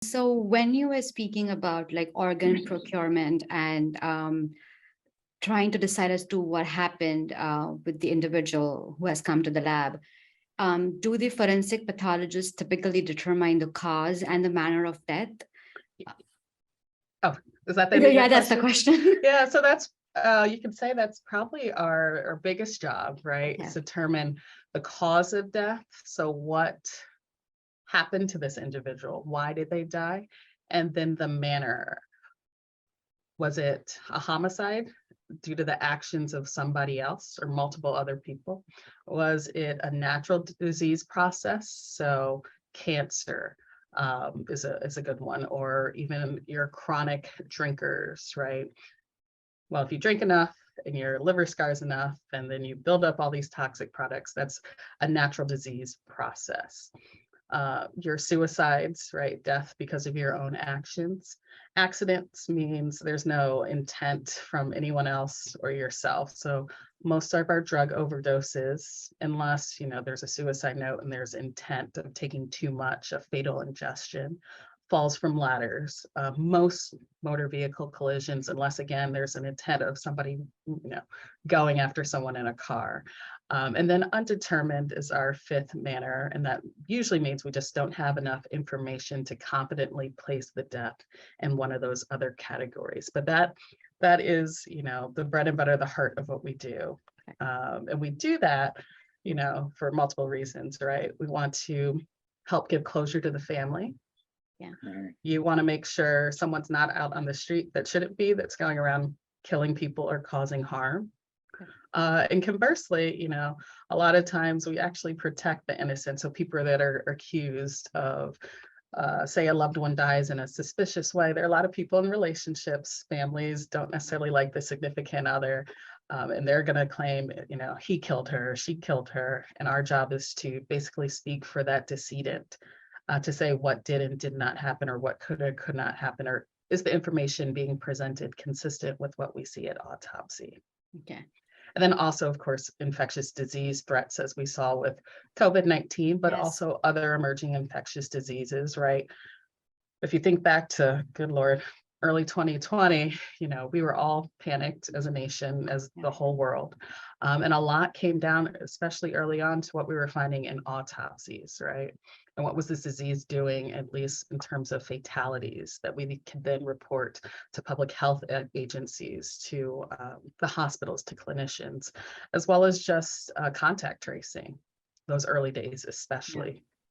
So when you were speaking about like organ procurement and trying to decide as to what happened with the individual who has come to the lab, do the forensic pathologists typically determine the cause and the manner of death? Oh, is that the end of your Yeah, that's the question? question. Yeah, so that's you can say that's probably our biggest job, right? Yeah. Is determine the cause of death. So what happened to this individual? Why did they die? And then the manner. Was it a homicide due to the actions of somebody else or multiple other people? Was it a natural disease process? So cancer is a good one, or even your chronic drinkers, right? Well, if you drink enough and your liver scars enough, and then you build up all these toxic products, that's a natural disease process. Your suicides, right? Death because of your own actions. Accidents means there's no intent from anyone else or yourself. So most of our drug overdoses, unless there's a suicide note and there's intent of taking too much, a fatal ingestion, falls from ladders. Most motor vehicle collisions, unless again there's an intent of somebody going after someone in a car. And then undetermined is our fifth manner, and that usually means we just don't have enough information to competently place the death in one of those other categories. But that is, the bread and butter, the heart of what we do. And we do that, for multiple reasons, right? We want to help give closure to the family. Yeah. You want to make sure someone's not out on the street that shouldn't be, that's going around killing people or causing harm. And conversely, a lot of times we actually protect the innocent. So people that are accused of, say a loved one dies in a suspicious way. There are a lot of people in relationships, families don't necessarily like the significant other. And they're going to claim, he killed her, she killed her. And our job is to basically speak for that decedent, to say what did and did not happen, or what could or could not happen, or is the information being presented consistent with what we see at autopsy. Okay. And then also, of course, infectious disease threats, as we saw with COVID-19, but Yes. also other emerging infectious diseases, right? If you think back to, good Lord, early 2020, we were all panicked as a nation, as the whole world. And a lot came down, especially early on, to what we were finding in autopsies, right? And what was this disease doing, at least in terms of fatalities, that we could then report to public health agencies, to the hospitals, to clinicians, as well as just contact tracing, those early days especially.